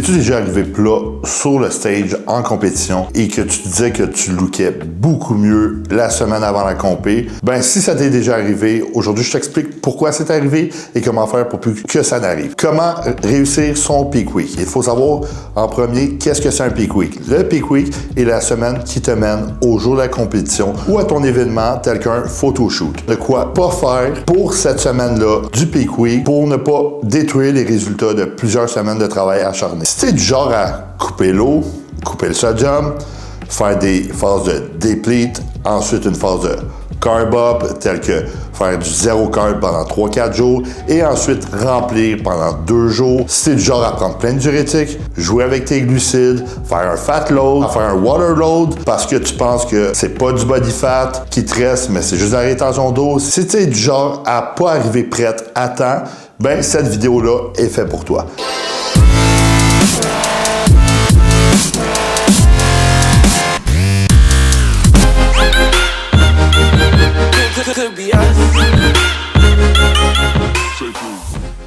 T'es-tu déjà arrivé plat sur le stage en compétition et que tu disais que tu lookais beaucoup mieux la semaine avant la compé? Ben, si ça t'est déjà arrivé, aujourd'hui, je t'explique pourquoi c'est arrivé et comment faire pour plus que ça n'arrive. Comment réussir son peak week? Il faut savoir en premier, qu'est-ce que c'est un peak week? Le peak week est la semaine qui te mène au jour de la compétition ou à ton événement tel qu'un photoshoot. De quoi pas faire pour cette semaine-là du peak week pour ne pas détruire les résultats de plusieurs semaines de travail acharné. Si t'es du genre à couper l'eau, couper le sodium, faire des phases de deplete, ensuite une phase de carb up, telle que faire du zéro carb pendant 3-4 jours et ensuite remplir pendant 2 jours. Si t'es du genre à prendre plein de diurétiques, jouer avec tes glucides, faire un fat load, faire un water load parce que tu penses que c'est pas du body fat qui te reste, mais c'est juste la rétention d'eau. Si t'es du genre à pas arriver prête à temps, ben cette vidéo-là est faite pour toi.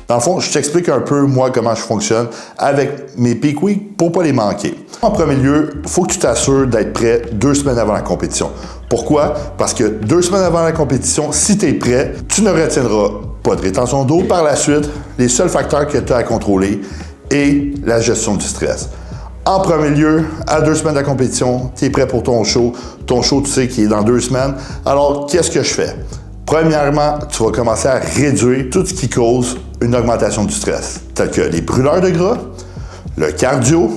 Dans le fond, je t'explique un peu, moi, comment je fonctionne avec mes peak week pour pas les manquer. En premier lieu, il faut que tu t'assures d'être prêt 2 semaines avant la compétition. Pourquoi? Parce que 2 semaines avant la compétition, si tu es prêt, tu ne retiendras pas de rétention d'eau. Par la suite, les seuls facteurs que tu as à contrôler est la gestion du stress. En premier lieu, à 2 semaines de la compétition, tu es prêt pour ton show. Ton show, tu sais qu'il est dans 2 semaines. Alors, qu'est-ce que je fais? Premièrement, tu vas commencer à réduire tout ce qui cause une augmentation du stress, tels que les brûleurs de gras, le cardio,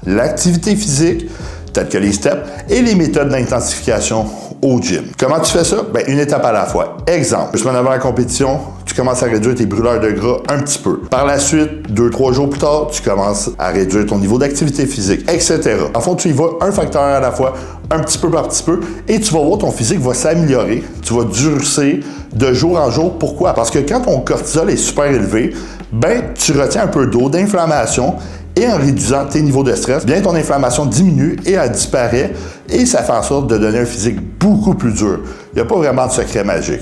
l'activité physique, tels que les steps et les méthodes d'intensification au gym. Comment tu fais ça? Ben, une étape à la fois. Exemple, 2 semaines avant la compétition, tu commences à réduire tes brûleurs de gras un petit peu. Par la suite, 2-3 jours plus tard, tu commences à réduire ton niveau d'activité physique, etc. En fond, tu y vas un facteur à la fois, un petit peu par petit peu, et tu vas voir ton physique va s'améliorer. Tu vas durcir de jour en jour. Pourquoi? Parce que quand ton cortisol est super élevé, ben, tu retiens un peu d'eau, d'inflammation, et en réduisant tes niveaux de stress, bien ton inflammation diminue et elle disparaît et ça fait en sorte de donner un physique beaucoup plus dur. Il n'y a pas vraiment de secret magique.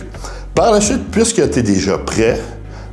Par la suite, puisque tu es déjà prêt,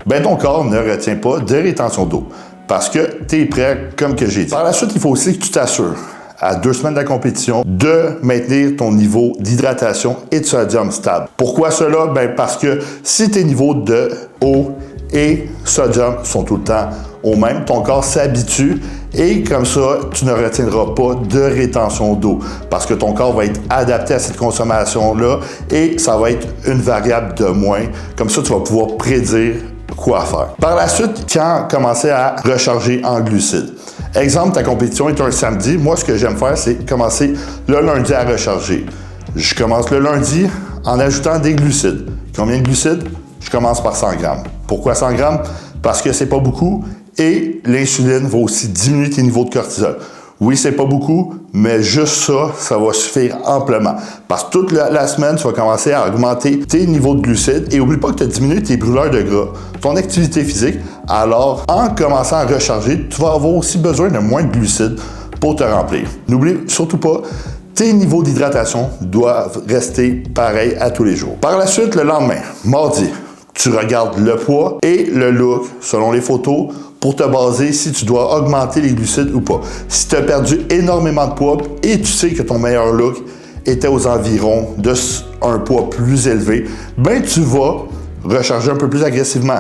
ben ton corps ne retient pas de rétention d'eau parce que tu es prêt comme que j'ai dit. Par la suite, il faut aussi que tu t'assures à 2 semaines de la compétition de maintenir ton niveau d'hydratation et de sodium stable. Pourquoi cela? Ben parce que si tes niveaux de eau et sodium sont tout le temps au même, ton corps s'habitue et comme ça, tu ne retiendras pas de rétention d'eau parce que ton corps va être adapté à cette consommation-là et ça va être une variable de moins. Comme ça, tu vas pouvoir prédire quoi faire. Par la suite, quand commencer à recharger en glucides. Exemple, ta compétition est un samedi. Moi, ce que j'aime faire, c'est commencer le lundi à recharger. Je commence le lundi en ajoutant des glucides. Combien de glucides? Je commence par 100 grammes. Pourquoi 100 grammes? Parce que c'est pas beaucoup et l'insuline va aussi diminuer tes niveaux de cortisol. Oui, c'est pas beaucoup, mais juste ça, ça va suffire amplement. Parce que toute la semaine, tu vas commencer à augmenter tes niveaux de glucides et oublie pas que tu as diminué tes brûleurs de gras, ton activité physique. Alors, en commençant à recharger, tu vas avoir aussi besoin de moins de glucides pour te remplir. N'oublie surtout pas, tes niveaux d'hydratation doivent rester pareils à tous les jours. Par la suite, le lendemain, mardi, tu regardes le poids et le look selon les photos pour te baser si tu dois augmenter les glucides ou pas. Si tu as perdu énormément de poids et tu sais que ton meilleur look était aux environs d'un poids plus élevé, ben tu vas recharger un peu plus agressivement.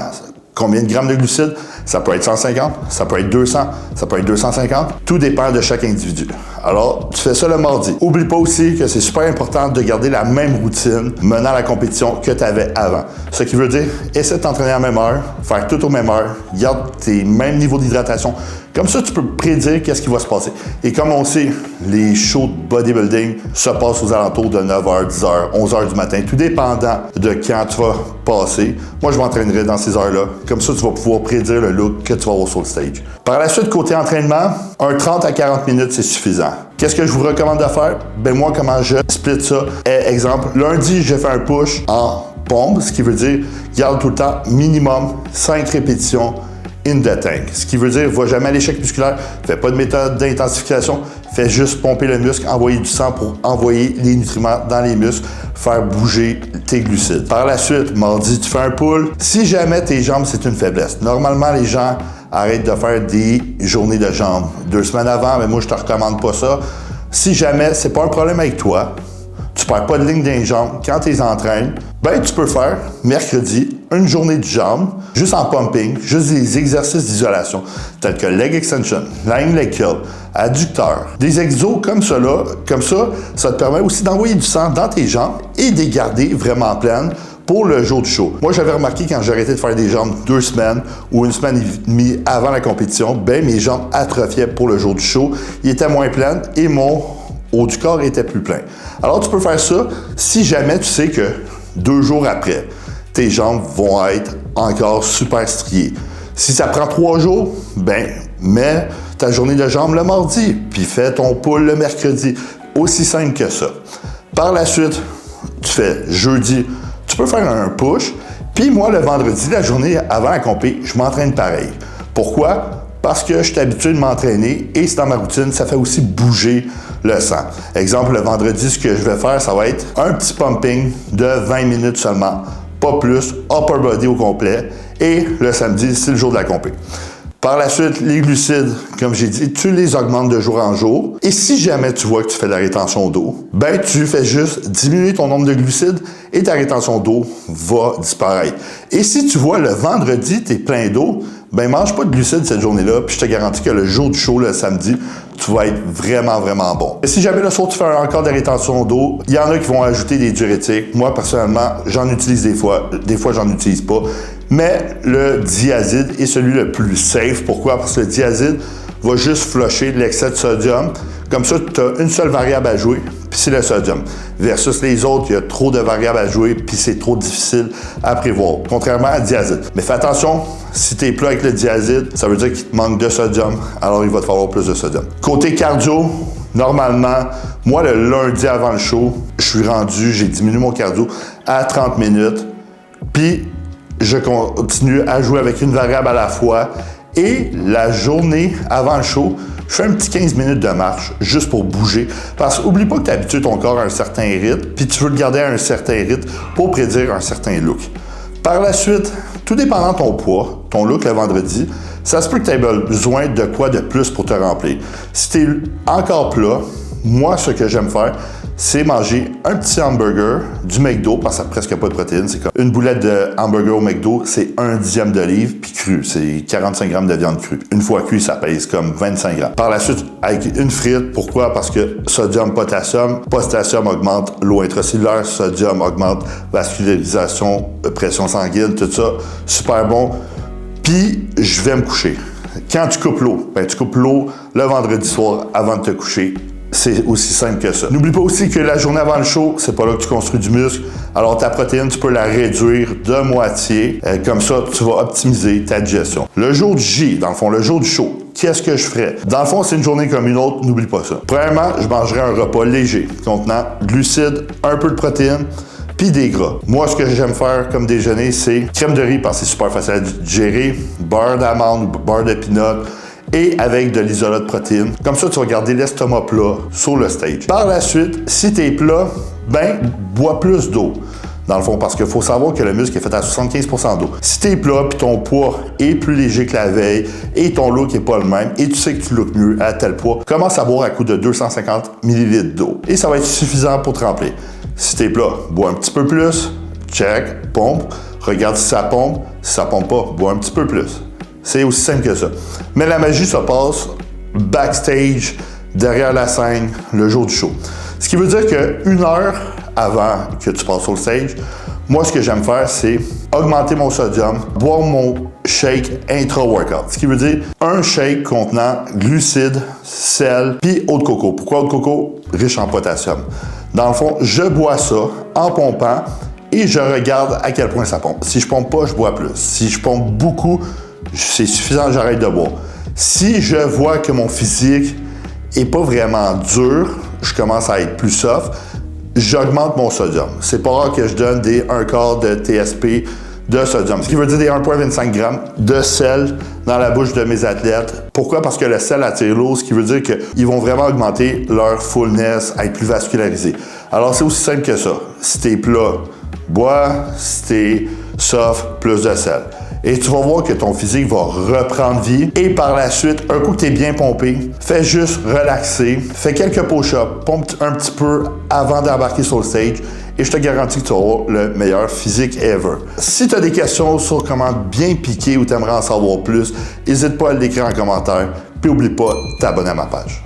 Combien de grammes de glucides? Ça peut être 150, ça peut être 200, ça peut être 250. Tout dépend de chaque individu. Alors, tu fais ça le mardi. Oublie pas aussi que c'est super important de garder la même routine menant à la compétition que tu avais avant. Ce qui veut dire, essaie de t'entraîner à la même heure, faire tout aux mêmes heures, garde tes mêmes niveaux d'hydratation. Comme ça, tu peux prédire qu'est-ce qui va se passer. Et comme on sait, les shows de bodybuilding se passent aux alentours de 9h, 10h, 11h du matin, tout dépendant de quand tu vas passer. Moi, je m'entraînerai dans ces heures-là. Comme ça, tu vas pouvoir prédire le look que tu vas avoir sur le stage. Par la suite, côté entraînement, un 30 à 40 minutes, c'est suffisant. Qu'est-ce que je vous recommande de faire? Ben moi, comment je split ça? Exemple, lundi, je fais un push en pompe, ce qui veut dire, garde tout le temps minimum 5 répétitions in the tank. Ce qui veut dire, va jamais à l'échec musculaire, fais pas de méthode d'intensification, fais juste pomper le muscle, envoyer du sang pour envoyer les nutriments dans les muscles, faire bouger tes glucides. Par la suite, mardi, tu fais un pull. Si jamais tes jambes, c'est une faiblesse. Normalement, les gens arrête de faire des journées de jambes 2 semaines avant, mais moi, je te recommande pas ça. Si jamais c'est pas un problème avec toi, tu perds pas de ligne dans les jambes quand tu les entraînes, ben tu peux faire mercredi une journée de jambes, juste en pumping, juste des exercices d'isolation, tels que leg extension, lying leg curl, adducteur, des exos comme ça, ça te permet aussi d'envoyer du sang dans tes jambes et de les garder vraiment pleines pour le jour du show. Moi, j'avais remarqué quand j'ai arrêté de faire des jambes 2 semaines ou 1 semaine et demie avant la compétition, ben mes jambes atrophiaient pour le jour du show, ils étaient moins pleines et mon haut du corps était plus plein. Alors, tu peux faire ça si jamais tu sais que 2 jours après, tes jambes vont être encore super striées. Si ça prend 3 jours, ben, mets ta journée de jambes le mardi, puis fais ton pull le mercredi. Aussi simple que ça. Par la suite, tu fais jeudi, tu peux faire un push, puis moi, le vendredi, la journée avant la compé, je m'entraîne pareil. Pourquoi? Parce que je suis habitué de m'entraîner et c'est dans ma routine, ça fait aussi bouger le sang. Exemple, le vendredi, ce que je vais faire, ça va être un petit pumping de 20 minutes seulement, pas plus, upper body au complet. Et le samedi, c'est le jour de la compé. Par la suite, les glucides, comme j'ai dit, tu les augmentes de jour en jour. Et si jamais tu vois que tu fais de la rétention d'eau, ben tu fais juste diminuer ton nombre de glucides et ta rétention d'eau va disparaître. Et si tu vois le vendredi, tu es plein d'eau, ben mange pas de glucides cette journée-là, puis je te garantis que le jour du show, le samedi, tu vas être vraiment, vraiment bon. Et si jamais le soir, tu fais encore de la rétention d'eau, il y en a qui vont ajouter des diurétiques. Moi, personnellement, j'en utilise des fois, j'en utilise pas. Mais le diazide est celui le plus safe. Pourquoi? Parce que le diazide va juste flusher l'excès de sodium. Comme ça, tu as une seule variable à jouer, puis c'est le sodium. Versus les autres, il y a trop de variables à jouer, puis c'est trop difficile à prévoir. Contrairement à diazide. Mais fais attention, si tu es plat avec le diazide, ça veut dire qu'il te manque de sodium, alors il va te falloir plus de sodium. Côté cardio, normalement, moi, le lundi avant le show, j'ai diminué mon cardio à 30 minutes, puis je continue à jouer avec une variable à la fois. Et la journée avant le show, je fais un petit 15 minutes de marche juste pour bouger. Parce qu'oublie pas que tu habitues ton corps à un certain rythme, puis tu veux le garder à un certain rythme pour prédire un certain look. Par la suite, tout dépendant de ton poids, ton look le vendredi, ça se peut que tu aies besoin de quoi de plus pour te remplir. Si tu es encore plat, moi, ce que j'aime faire, c'est manger un petit hamburger du McDo, parce que ça n'a presque pas de protéines. C'est comme une boulette de hamburger au McDo, c'est 1/10 de livre, puis cru. C'est 45 grammes de viande crue. Une fois cuit, ça pèse comme 25 grammes. Par la suite, avec une frite, pourquoi? Parce que sodium, potassium augmente l'eau intracellulaire, sodium augmente vascularisation, pression sanguine, tout ça. Super bon. Puis, je vais me coucher. Quand tu coupes l'eau, tu coupes l'eau le vendredi soir avant de te coucher. C'est aussi simple que ça. N'oublie pas aussi que la journée avant le show, c'est pas là que tu construis du muscle. Alors ta protéine, tu peux la réduire de moitié. Comme ça, tu vas optimiser ta digestion. Le jour du J, dans le fond, le jour du show, qu'est-ce que je ferais? Dans le fond, c'est une journée comme une autre, n'oublie pas ça. Premièrement, je mangerai un repas léger, contenant glucides, un peu de protéines, puis des gras. Moi, ce que j'aime faire comme déjeuner, c'est crème de riz, parce que c'est super facile à digérer, beurre d'amande ou beurre de pinot, et avec de l'isolat de protéines. Comme ça, tu vas garder l'estomac plat sur le stage. Par la suite, si tu es plat, bois plus d'eau. Dans le fond, parce qu'il faut savoir que le muscle est fait à 75% d'eau. Si tu es plat puis ton poids est plus léger que la veille et ton look n'est pas le même et tu sais que tu looks mieux à tel poids, commence à boire à coup de 250 ml d'eau. Et ça va être suffisant pour te remplir. Si tu es plat, bois un petit peu plus, check, pompe, regarde si ça pompe. Si ça pompe pas, bois un petit peu plus. C'est aussi simple que ça. Mais la magie se passe backstage, derrière la scène, le jour du show. Ce qui veut dire qu'une heure avant que tu passes sur le stage, moi, ce que j'aime faire, c'est augmenter mon sodium, boire mon shake intra-workout. Ce qui veut dire un shake contenant glucides, sel, puis eau de coco. Pourquoi eau de coco? Riche en potassium. Dans le fond, je bois ça en pompant et je regarde à quel point ça pompe. Si je pompe pas, je bois plus. Si je pompe beaucoup, c'est suffisant, j'arrête de boire. Si je vois que mon physique est pas vraiment dur, je commence à être plus soft, j'augmente mon sodium. C'est pas rare que je donne des 1/4 de TSP de sodium, ce qui veut dire des 1,25 g de sel dans la bouche de mes athlètes. Pourquoi? Parce que le sel attire l'eau, ce qui veut dire qu'ils vont vraiment augmenter leur fullness, être plus vascularisés. Alors, c'est aussi simple que ça. Si t'es plat, bois. Si t'es soft, plus de sel. Et tu vas voir que ton physique va reprendre vie. Et par la suite, un coup que tu es bien pompé, fais juste relaxer. Fais quelques push-ups, pompe un petit peu avant d'embarquer sur le stage. Et je te garantis que tu auras le meilleur physique ever. Si tu as des questions sur comment bien piquer ou tu aimerais en savoir plus, n'hésite pas à l'écrire en commentaire. Puis n'oublie pas de t'abonner à ma page.